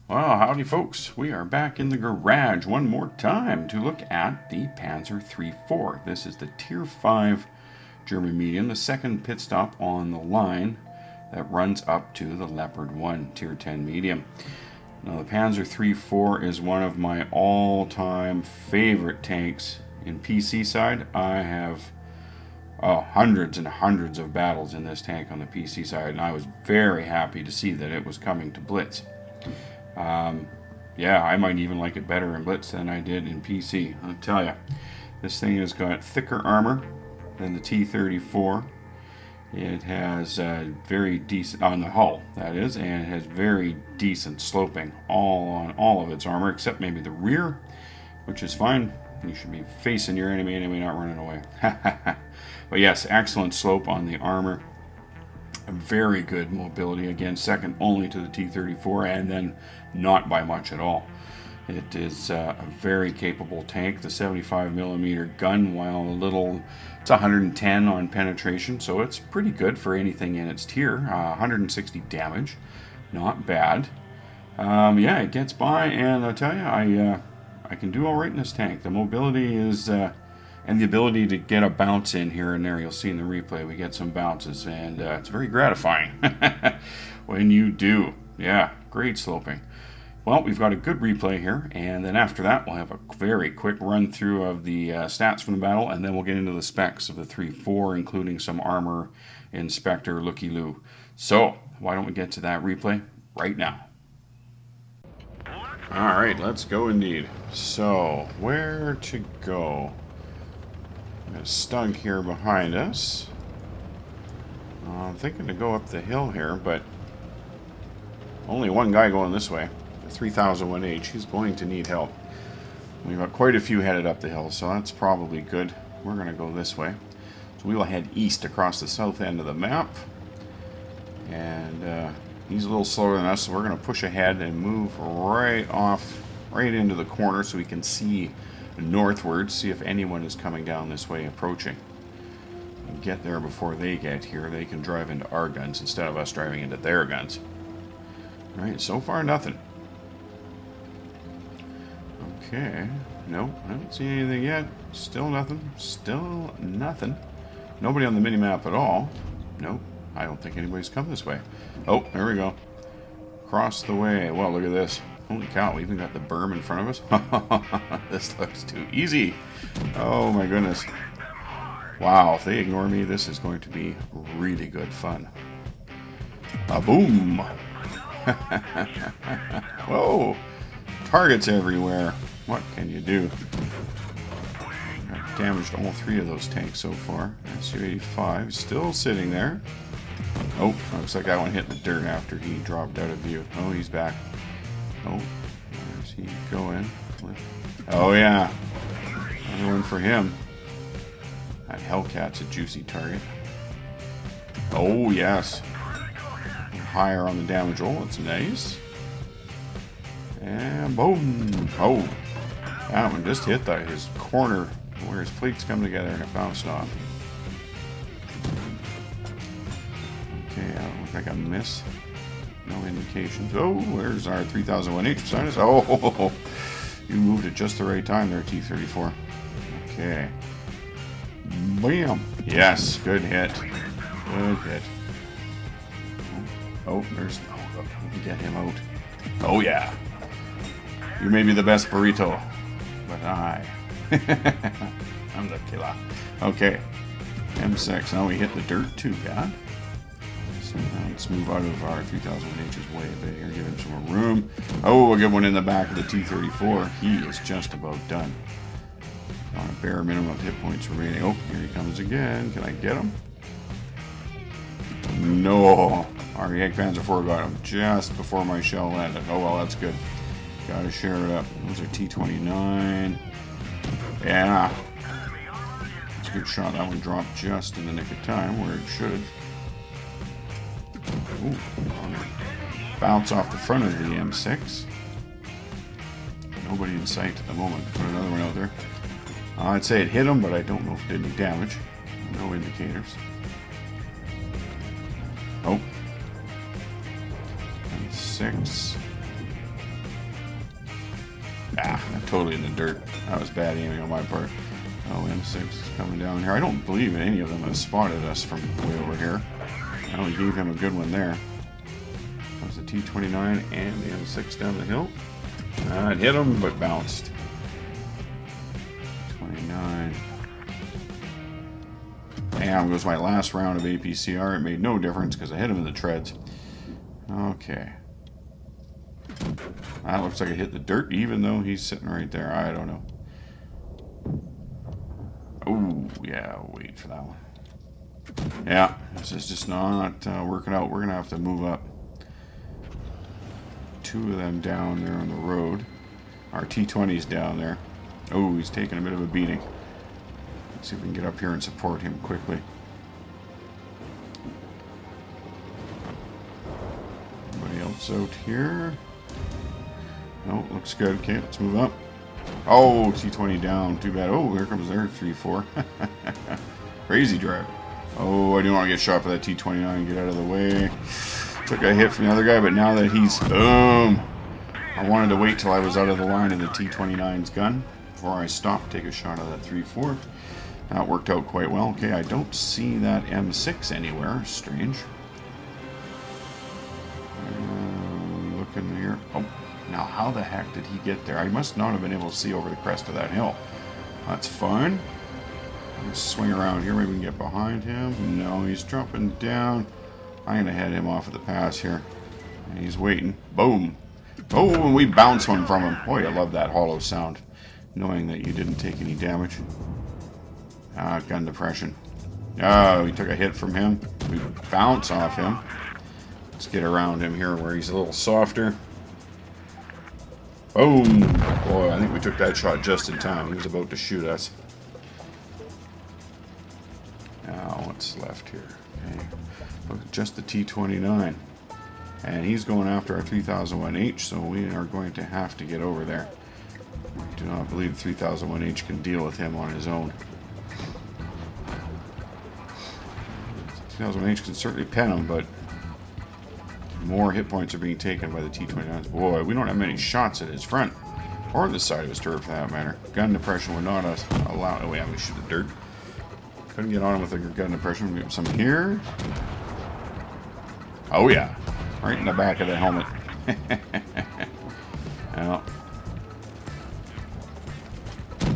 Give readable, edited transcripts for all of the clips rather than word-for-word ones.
Well, howdy folks. We are back in the garage one more time to look at the Pz.III. This is the Tier 5 German medium, the second pit stop on the line that runs up to the Leopard 1 Tier 10 medium. Now the Pz.III is one of my all-time favorite tanks in PC side. I have hundreds and hundreds of battles in this tank on the PC side, and I was very happy to see that it was coming to BLITZ. Yeah, I might even like it better in BLITZ than I did in PC. I'll tell you, this thing has got thicker armor than the T-34. It has very decent, on the hull that is, and it has very decent sloping on all of its armor, except maybe the rear, which is fine. You should be facing your enemy, not running away. But yes, excellent slope on the armor. Very good mobility, again second only to the T-34, and then not by much at all. It is a very capable tank. The 75mm gun, while a little, it's 110 on penetration, so it's pretty good for anything in its tier. 160 damage, not bad. Yeah, it gets by, and I'll tell you, I can do all right in this tank. The mobility is and the ability to get a bounce in here and there. You'll see in the replay we get some bounces, and it's very gratifying when you do. Yeah, great sloping. Well, we've got a good replay here, and then after that we'll have a very quick run through of the stats from the battle, and then we'll get into the specs of the 3-4, including some armor inspector looky-loo. So why don't we get to that replay right now. Alright, let's go indeed. So, where to go? Got a Stug here behind us. I'm thinking to go up the hill here, but only one guy going this way. The 3001H, he's going to need help. We've got quite a few headed up the hill, so that's probably good. We're going to go this way. So we will head east across the south end of the map. And he's a little slower than us, so we're going to push ahead and move right into the corner so we can see northwards, see if anyone is coming down this way approaching. And get there before they get here. They can drive into our guns instead of us driving into their guns. Alright, so far nothing. Okay, nope, I don't see anything yet. Still nothing. Still nothing. Nobody on the mini-map at all. Nope, I don't think anybody's come this way. Oh, there we go. Across the way. Well, look at this. Holy cow, we even got the berm in front of us. This looks too easy. Oh my goodness. Wow, if they ignore me, this is going to be really good fun. Boom! Whoa! Targets everywhere. What can you do? I've damaged all three of those tanks so far. Su-85 still sitting there. Oh, looks like that one hit the dirt after he dropped out of view. Oh, he's back. Oh, where's he going? Oh yeah, another one for him. That Hellcat's a juicy target. Oh yes, higher on the damage roll. It's nice. And boom! Oh, that one just hit his corner where his plates come together, and it bounced off. Okay, I don't look like a miss. No indications. Oh, there's our 3001H beside us. Oh, you moved at just the right time there, T-34. Okay. Bam. Yes, good hit. Good hit. Oh, there's... Oh, look, we can get him out. Oh, yeah. You may be the best burrito, but I'm the killer. Okay. M6. Now we hit the dirt too, yeah? So now let's move out of our 3000H's way a bit here, give him some more room. Oh, a good one in the back of the T-34. He is just about done. On a bare minimum of hit points remaining. Oh, here he comes again. Can I get him? No. Our Yank Panzer IV got him just before my shell landed. Oh, well, that's good. Gotta share it up. Those are T-29. Yeah. That's a good shot. That one dropped just in the nick of time where it should have. Ooh, bounce off the front of the M6. Nobody in sight at the moment. Put another one out there. I'd say it hit him, but I don't know if it did any damage. No indicators. Oh. M6. Ah, I'm totally in the dirt. That was bad aiming on my part. Oh, M6 is coming down here. I don't believe any of them have spotted us from way over here. Oh, we gave him a good one there. That was the T-29 and the M6 down the hill. It hit him, but bounced. 29. Damn, goes my last round of APCR. It made no difference because I hit him in the treads. Okay. That looks like I hit the dirt, even though he's sitting right there. I don't know. Oh, yeah, wait for that one. Yeah, this is just not working out. We're going to have to move up. Two of them down there on the road. Our T-20's down there. Oh, he's taking a bit of a beating. Let's see if we can get up here and support him quickly. Anybody else out here? No, looks good. Okay, let's move up. Oh, T-20 down. Too bad. Oh, here comes their 3-4. Crazy driver. Oh, I do want to get shot by that T-29. Get out of the way. Took a hit from the other guy, but now that he's... Boom! I wanted to wait till I was out of the line of the T-29's gun before I stopped, take a shot of that 3-4. That worked out quite well. Okay, I don't see that M6 anywhere. Strange. Looking here. Oh, now how the heck did he get there? I must not have been able to see over the crest of that hill. That's fine. Let's swing around here. Maybe we can get behind him. No, he's jumping down. I'm going to head him off at the pass here. And he's waiting. Boom. Oh, and we bounce one from him. Boy, I love that hollow sound. Knowing that you didn't take any damage. Gun depression. Oh, we took a hit from him. We bounce off him. Let's get around him here where he's a little softer. Boom. Boy, I think we took that shot just in time. He was about to shoot us. Now, what's left here? Okay. Look, just the T-29. And he's going after our 3001H, so we are going to have to get over there. I do not believe 3001H can deal with him on his own. 3001H can certainly pen him, but more hit points are being taken by the T-29s. Boy, we don't have many shots at his front, or the side of his turret for that matter. Gun depression would not allow... Oh, yeah, we shoot the dirt. Couldn't get on him with a gun depression. We have some here. Oh, yeah. Right in the back of the helmet. Well.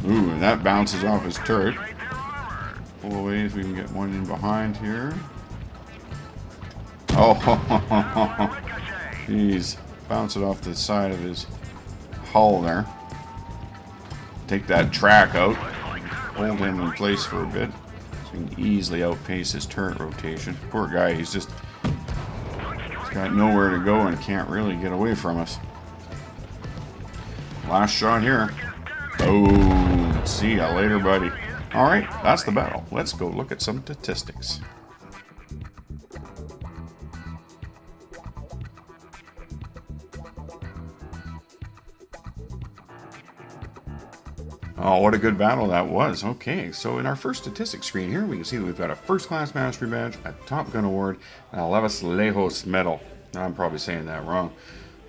Ooh, and that bounces off his turret. Pull away if we can get one in behind here. Oh, jeez. Bounce it off the side of his hull there. Take that track out. Hold him in place for a bit. So he can easily outpace his turret rotation. Poor guy, he's got nowhere to go and can't really get away from us. Last shot here. Oh, see ya later, buddy. Alright, that's the battle. Let's go look at some statistics. Oh, what a good battle that was. Okay, so in our first statistics screen here, we can see that we've got a first class mastery badge, a Top Gun award, and a Levis Lejos medal. I'm probably saying that wrong,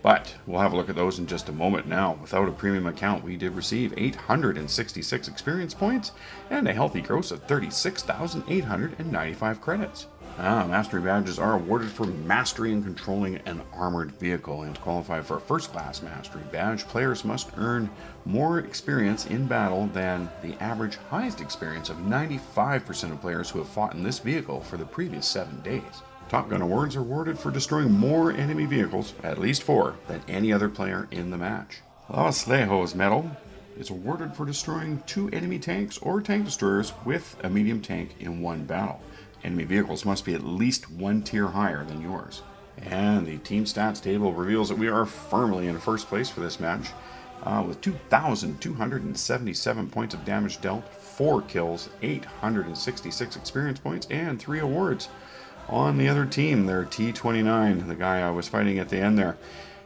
but we'll have a look at those in just a moment. Now, without a premium account, we did receive 866 experience points and a healthy gross of 36,895 credits. Mastery badges are awarded for mastery in controlling an armored vehicle, and to qualify for a first-class mastery badge, players must earn more experience in battle than the average highest experience of 95% of players who have fought in this vehicle for the previous 7 days. Top Gun awards are awarded for destroying more enemy vehicles, at least 4, than any other player in the match. Levis Lejos medal is awarded for destroying 2 enemy tanks or tank destroyers with a medium tank in one battle. Enemy vehicles must be at least 1 tier higher than yours. And the team stats table reveals that we are firmly in first place for this match, with 2,277 points of damage dealt, 4 kills, 866 experience points, and 3 awards. On the other team, their T-29, the guy I was fighting at the end there,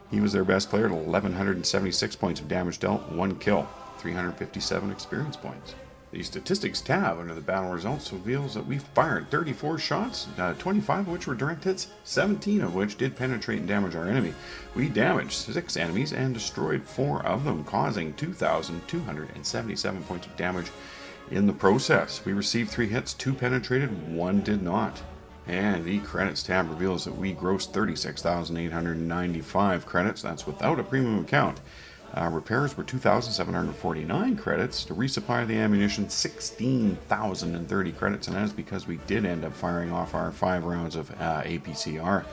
he was their best player at 1,176 points of damage dealt, 1 kill, 357 experience points. The Statistics tab under the battle results reveals that we fired 34 shots, 25 of which were direct hits, 17 of which did penetrate and damage our enemy. We damaged 6 enemies and destroyed 4 of them, causing 2,277 points of damage in the process. We received 3 hits, 2 penetrated, 1 did not. And the credits tab reveals that we grossed 36,895 credits. That's without a premium account. Repairs were 2,749 credits. To resupply the ammunition, 16,030 credits, and that is because we did end up firing off our 5 rounds of APCR.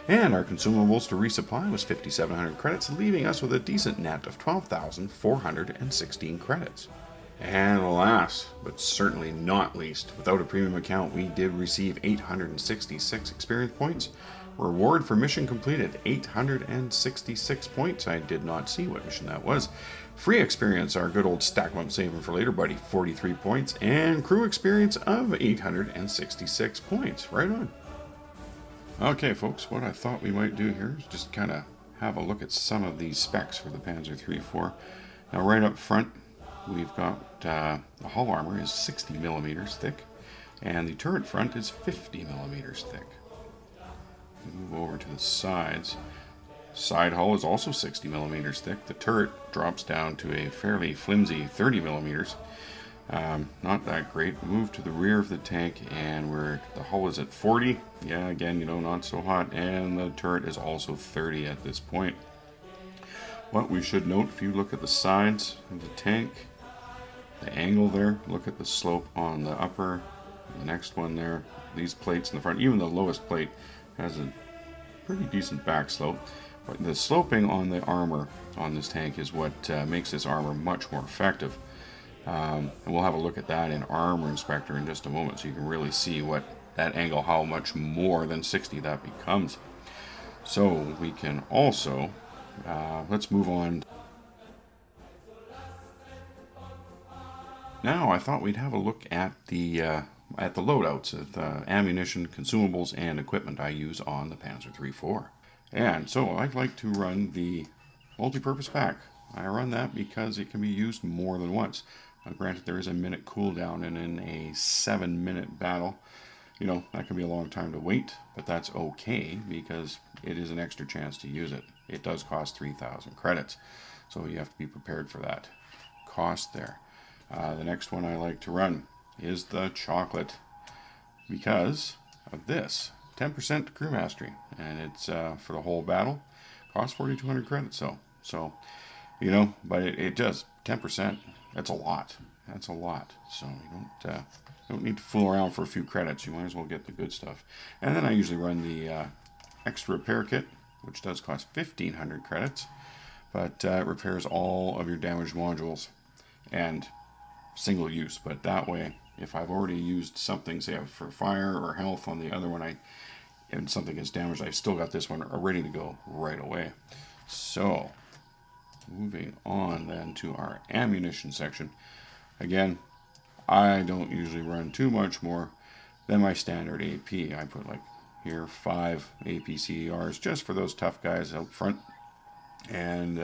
And our consumables to resupply was 5,700 credits, leaving us with a decent net of 12,416 credits. And last, but certainly not least, without a premium account, we did receive 866 experience points. Reward for mission completed, 866 points. I did not see what mission that was. Free experience, our good old stack them up saving for later buddy, 43 points. And crew experience of 866 points. Right on. Okay, folks, what I thought we might do here is just kind of have a look at some of these specs for the Pz.III. Now, right up front, we've got the hull armor is 60 millimeters thick, and the turret front is 50 millimeters thick. Move over to the sides. Side hull is also 60 millimeters thick. The turret drops down to a fairly flimsy 30 millimeters. Not that great. Move to the rear of the tank, and the hull is at 40. Yeah, again, not so hot. And the turret is also 30 at this point. What we should note, if you look at the sides of the tank, the angle there, look at the slope on the upper, the next one there, these plates in the front, even the lowest plate has a pretty decent back slope. But the sloping on the armor on this tank is what makes this armor much more effective. And we'll have a look at that in Armor Inspector in just a moment, so you can really see what that angle, how much more than 60 that becomes. So we can also, let's move on. Now I thought we'd have a look at the loadouts of the ammunition, consumables, and equipment I use on the Pz.III. And so I'd like to run the multi-purpose pack. I run that because it can be used more than once. Granted, there is a minute cooldown, and in a 7-minute battle, that can be a long time to wait, but that's okay because it is an extra chance to use it. It does cost 3,000 credits, so you have to be prepared for that cost there. The next one I like to run is the chocolate because of this 10% crew mastery, and it's for the whole battle. Costs 4,200 credits though, so but it does 10%. That's a lot. So you don't need to fool around for a few credits. You might as well get the good stuff. And then I usually run the extra repair kit, which does cost 1,500 credits, but it repairs all of your damaged modules and single use. But that way, if I've already used something, say for fire or health on the other one, and something gets damaged, I've still got this one ready to go right away. So moving on then to our ammunition section. Again, I don't usually run too much more than my standard AP. I put like here 5 APCERs just for those tough guys out front. And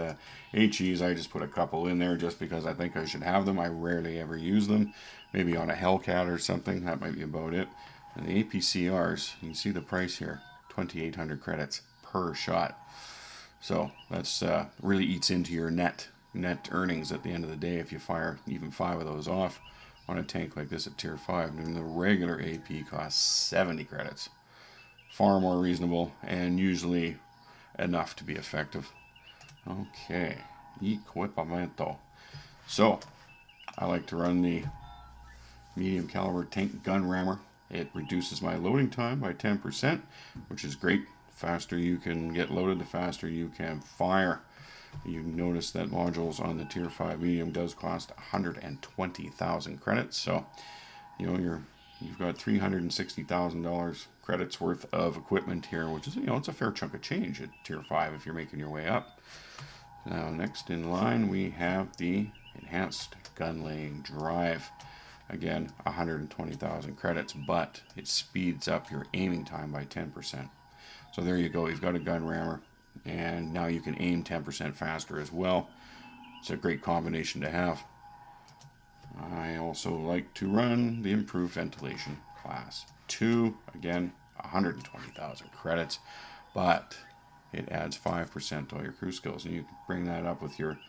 HEs, I just put a couple in there just because I think I should have them. I rarely ever use them. Maybe on a Hellcat or something. That might be about it. And the APCRs, you can see the price here, 2,800 credits per shot. So that's really eats into your net earnings at the end of the day if you fire even 5 of those off on a tank like this at Tier 5. And the regular AP costs 70 credits. Far more reasonable and usually enough to be effective. Okay, equipamiento. So I like to run the medium caliber tank gun rammer. It reduces my loading time by 10%, which is great. The faster you can get loaded, the faster you can fire. You notice that modules on the Tier 5 medium does cost 120,000 credits. So, you've got $360,000 credits worth of equipment here, which is, it's a fair chunk of change at Tier 5 if you're making your way up. Now, next in line, we have the Enhanced Gun Laying Drive. Again, 120,000 credits, but it speeds up your aiming time by 10%. So there you go. You've got a gun rammer, and now you can aim 10% faster as well. It's a great combination to have. I also like to run the improved ventilation class 2. Again, 120,000 credits, but it adds 5% to all your crew skills, and you can bring that up with your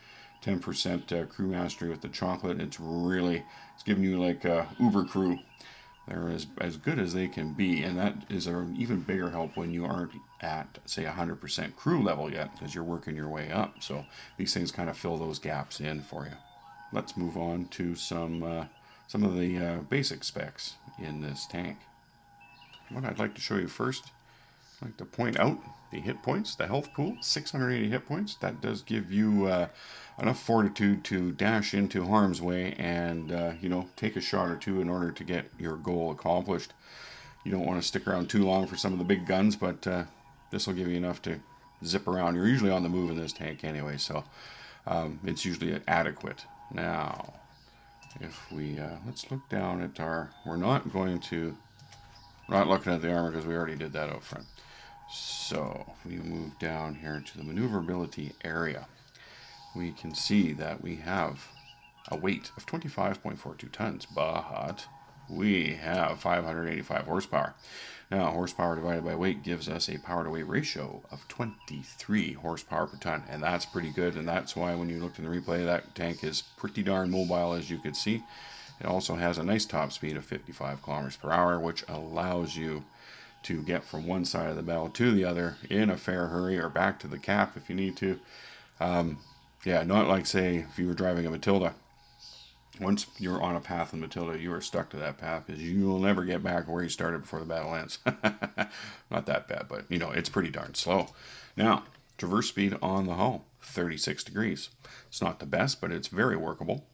10% crew mastery with the chocolate. It's giving you like a Uber crew. They're as good as they can be, and that is an even bigger help when you aren't at, say, 100% crew level yet, because you're working your way up. So these things kind of fill those gaps in for you. Let's move on to some of the basic specs in this tank. What I'd like to show you first, I'd like to point out the hit points, the health pool, 680 hit points. That does give you enough fortitude to dash into harm's way and take a shot or two in order to get your goal accomplished. You don't want to stick around too long for some of the big guns, but this will give you enough to zip around. You're usually on the move in this tank anyway, so it's usually adequate. Now, if we let's look down at our, we're not looking at the armor because we already did that out front. So if we move down here to the maneuverability area, we can see that we have a weight of 25.42 tons, but we have 585 horsepower. Now, horsepower divided by weight gives us a power to weight ratio of 23 horsepower per ton, and that's pretty good, and that's why when you looked in the replay, that tank is pretty darn mobile, as you could see. It also has a nice top speed of 55 kilometers per hour, which allows you to get from one side of the battle to the other in a fair hurry, or back to the cap if you need to. Yeah, not like, say, if you were driving a Matilda. Once you're on a path in Matilda, you are stuck to that path because you will never get back where you started before the battle ends. Not that bad, but it's pretty darn slow. Now, traverse speed on the hull, 36 degrees. It's not the best, but it's very workable.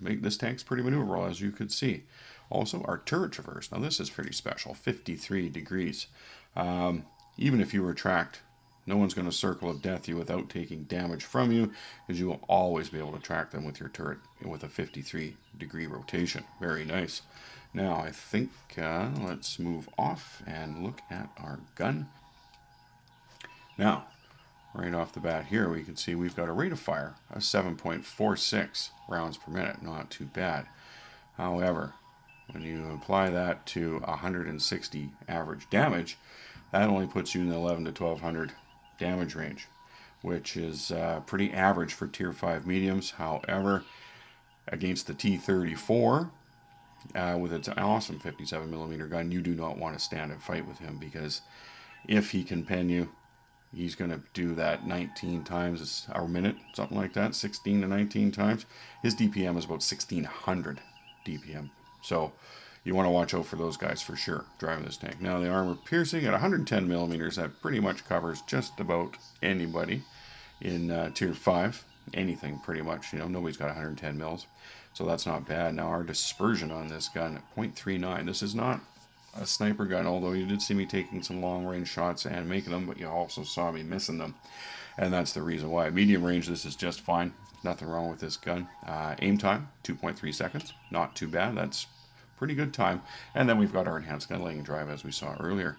This tank's pretty maneuverable, as you could see. Also, our turret traverse. Now, this is pretty special, 53 degrees. Even if you were tracked, no one's going to circle of death you without taking damage from you, because you will always be able to track them with your turret with a 53-degree rotation. Very nice. Now, I think let's move off and look at our gun. Now, right off the bat here, we can see we've got a rate of fire of 7.46 rounds per minute. Not too bad. However, when you apply that to 160 average damage, that only puts you in the 11 to 1200 damage range, which is pretty average for tier 5 mediums. However, against the T-34 with its awesome 57mm gun, you do not want to stand and fight with him, because if he can pen you, he's going to do that 19 times a minute, something like that, 16 to 19 times. His DPM is about 1600 DPM, so you want to watch out for those guys for sure, driving this tank. Now, the armor piercing at 110 millimeters, that pretty much covers just about anybody in tier 5. Anything, pretty much. Nobody's got 110 mils, so that's not bad. Now, our dispersion on this gun at 0.39. This is not a sniper gun, although you did see me taking some long-range shots and making them, but you also saw me missing them, and that's the reason why. Medium range, this is just fine. Nothing wrong with this gun. Aim time, 2.3 seconds. Not too bad. That's pretty good time. And then we've got our enhanced gun laying drive, as we saw earlier.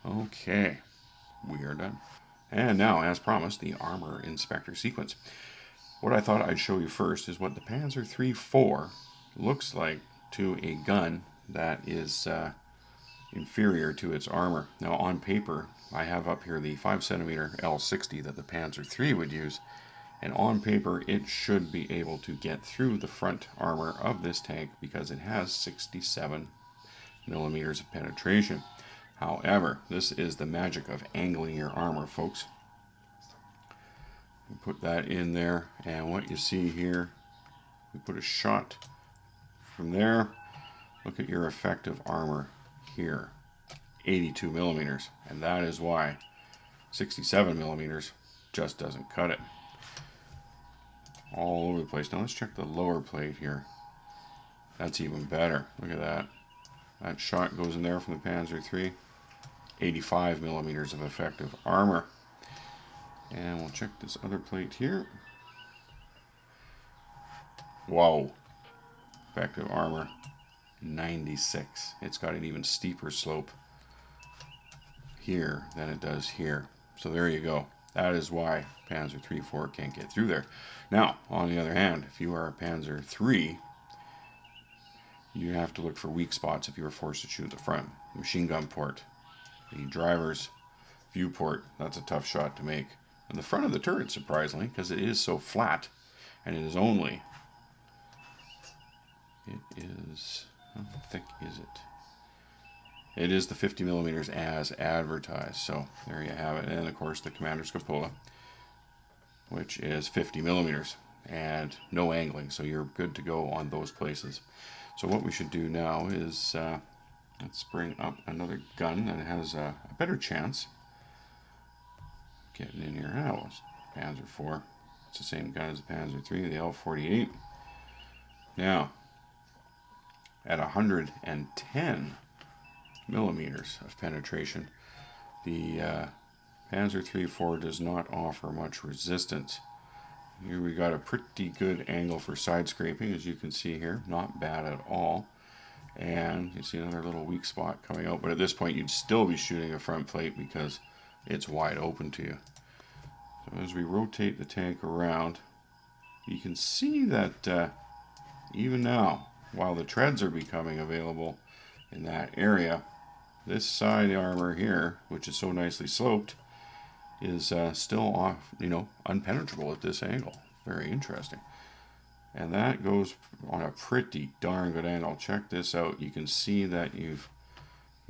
Okay, we are done. And now, as promised, the armor inspector sequence. What I thought I'd show you first is what the Pz.III 4 looks like to a gun that is inferior to its armor. Now, on paper, I have up here the 5cm L60 that the Pz.III would use, and on paper it should be able to get through the front armor of this tank because it has 67 millimeters of penetration. However, this is the magic of angling your armor, folks. You put that in there, and what you see here, we put a shot from there. Look at your effective armor here, 82 millimeters, and that is why 67 millimeters just doesn't cut it. All over the place. Now let's check the lower plate here. That's even better. Look at that. That shot goes in there from the Pz.III. 85 millimeters of effective armor. And we'll check this other plate here. Whoa. Effective armor, 96. It's got an even steeper slope here than it does here. So there you go. That is why Pz.III 4 can't get through there. Now, on the other hand, if you are a Pz.III you have to look for weak spots if you were forced to shoot at the front. Machine gun port, the driver's viewport, that's a tough shot to make. And the front of the turret, surprisingly, because it is so flat, and it is only, how thick is it? It is the 50 millimeters as advertised. So there you have it. And of course the commander's cupola, which is 50 millimeters and no angling. So you're good to go on those places. So what we should do now is let's bring up another gun that has a better chance getting in here. Oh, it's Pz.III. It's the same gun as the Pz.III, the L48. Now, at 110 millimeters of penetration, the Pz.III-4 does not offer much resistance. Here we got a pretty good angle for side scraping, as you can see here. Not bad at all. And you see another little weak spot coming out, but at this point you'd still be shooting a front plate because it's wide open to you. So as we rotate the tank around, you can see that even now, while the treads are becoming available in that area, this side armor here, which is so nicely sloped, is still off, unpenetrable at this angle. Very interesting. And that goes on a pretty darn good angle. Check this out. You can see that you've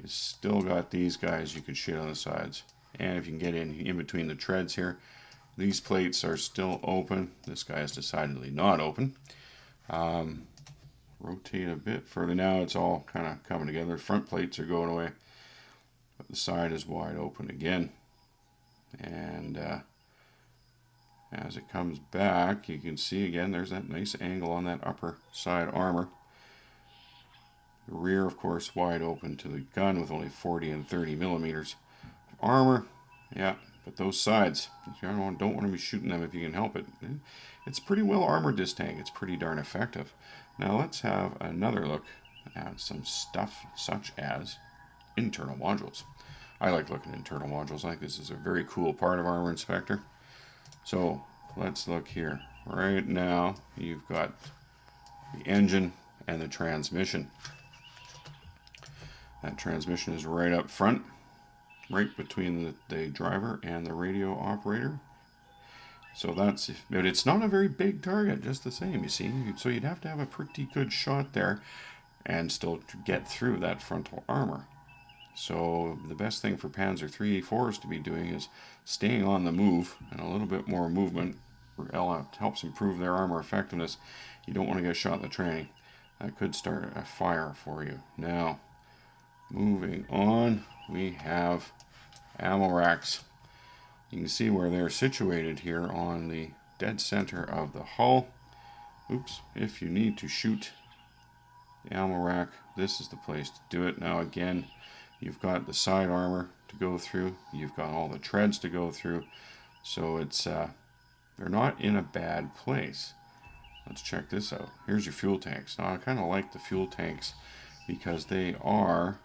still got these guys you could shoot on the sides. And if you can get in between the treads here, these plates are still open. This guy is decidedly not open. Rotate a bit further. Now it's all kind of coming together. Front plates are going away, but the side is wide open again. And as it comes back, you can see again there's that nice angle on that upper side armor. The rear, of course, wide open to the gun with only 40 and 30 millimeters of armor. Yeah, but those sides, you don't want to be shooting them if you can help it. It's pretty well armored, this tank. It's pretty darn effective. Now let's have another look at some stuff such as internal modules. I like looking at internal modules. I think this is a very cool part of Armor Inspector. So let's look here. Right now you've got the engine and the transmission. That transmission is right up front, right between the driver and the radio operator. So but it's not a very big target, just the same, you see. So you'd have to have a pretty good shot there and still get through that frontal armor. So the best thing for Pz.III-4s to be doing is staying on the move, and a little bit more movement helps improve their armor effectiveness. You don't want to get shot in the training. That could start a fire for you. Now, moving on, we have ammo racks. You can see where they're situated here on the dead center of the hull. Oops, if you need to shoot the ammo rack, this is the place to do it. Now again, you've got the side armor to go through, you've got all the treads to go through, so it's they're not in a bad place. Let's check this out. Here's your fuel tanks. Now I kind of like the fuel tanks because they are,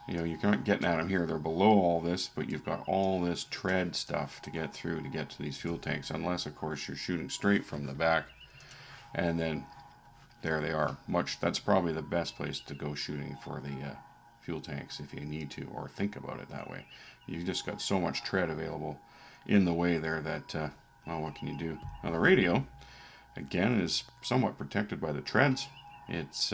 you're not getting at them here. They're below all this, but you've got all this tread stuff to get through to get to these fuel tanks, unless of course you're shooting straight from the back. And then there they are. That's probably the best place to go shooting for the fuel tanks if you need to, or think about it that way. You've just got so much tread available in the way there that, well, what can you do? Now the radio, again, is somewhat protected by the treads. It's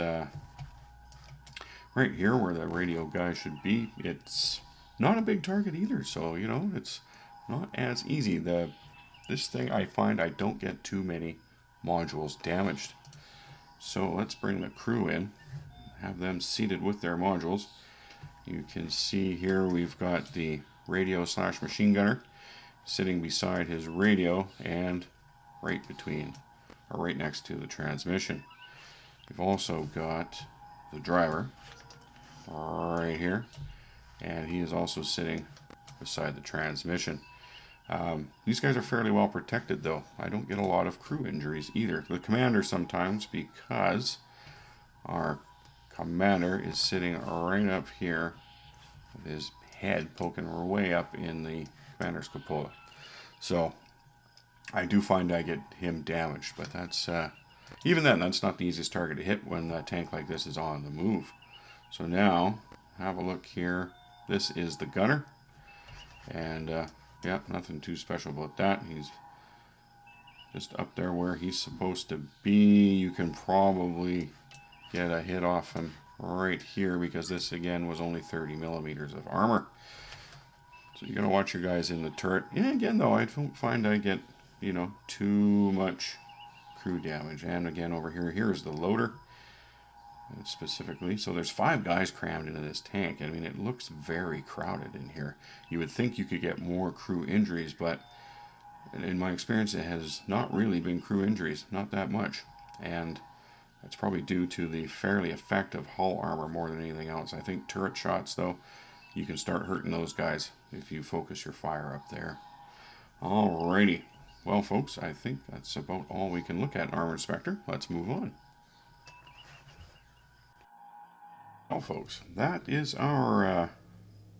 right here where the radio guy should be. It's not a big target either, so it's not as easy. This thing, I find I don't get too many modules damaged. So let's bring the crew in, have them seated with their modules. You can see here we've got the radio / machine gunner sitting beside his radio and right next to the transmission. We've also got the driver right here, and he is also sitting beside the transmission. These guys are fairly well protected though. I don't get a lot of crew injuries either. The commander sometimes, because our commander is sitting right up here with his head poking way up in the commander's cupola. So I do find I get him damaged, but that's even then, that's not the easiest target to hit when a tank like this is on the move. So now, have a look here. This is the gunner. And, yeah, nothing too special about that. He's just up there where he's supposed to be. You can probably get a hit off him right here because this, again, was only 30 millimeters of armor. So you're going to watch your guys in the turret. Yeah, again, though, I don't find I get, you know, too much crew damage. And again, over here, here's the loader. Specifically, so there's 5 guys crammed into this tank. I mean, it looks very crowded in here. You would think you could get more crew injuries, but in my experience, it has not really been crew injuries, not that much. And that's probably due to the fairly effective hull armor more than anything else. I think turret shots, though, you can start hurting those guys if you focus your fire up there. Alrighty. Well, folks, I think that's about all we can look at in Armored Spectre. Let's move on. Well, folks, that is our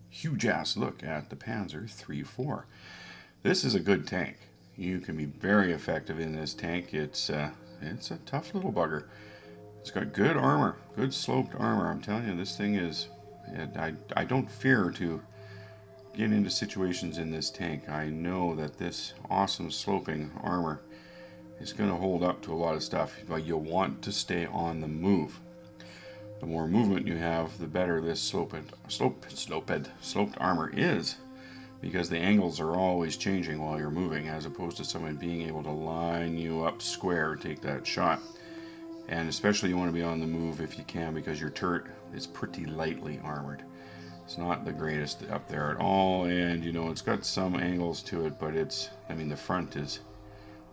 huge-ass look at the Pz.III. This is a good tank. You can be very effective in this tank. It's a tough little bugger. It's got good armor, good sloped armor. I'm telling you, this thing is... I don't fear to get into situations in this tank. I know that this awesome sloping armor is going to hold up to a lot of stuff, but you'll want to stay on the move. The more movement you have, the better this sloped armor is, because the angles are always changing while you're moving, as opposed to someone being able to line you up square, take that shot. And especially you want to be on the move if you can, because your turret is pretty lightly armored. It's not the greatest up there at all, and you know, it's got some angles to it, but it's, I mean, the front is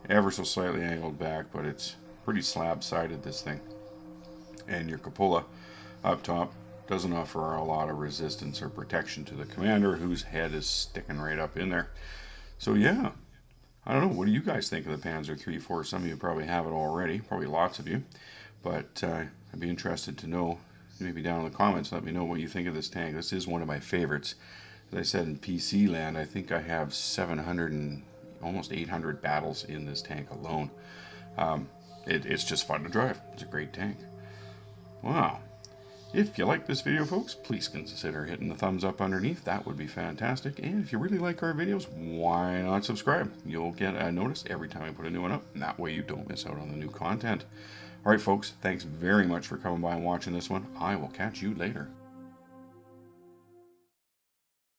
ever so slightly angled back, but it's pretty slab-sided, this thing. And your cupola up top doesn't offer a lot of resistance or protection to the commander, whose head is sticking right up in there. So yeah, I don't know, what do you guys think of the Pz.III? Some of you probably have it already, probably lots of you, but I'd be interested to know, maybe down in the comments, let me know what you think of this tank. This is one of my favorites. As I said, in PC land, I think I have 700 and almost 800 battles in this tank alone. It's just fun to drive. It's a great tank. Wow. If you like this video, folks, please consider hitting the thumbs up underneath. That would be fantastic. And if you really like our videos, why not subscribe? You'll get a notice every time I put a new one up, and that way you don't miss out on the new content. Alright, folks, thanks very much for coming by and watching this one. I will catch you later.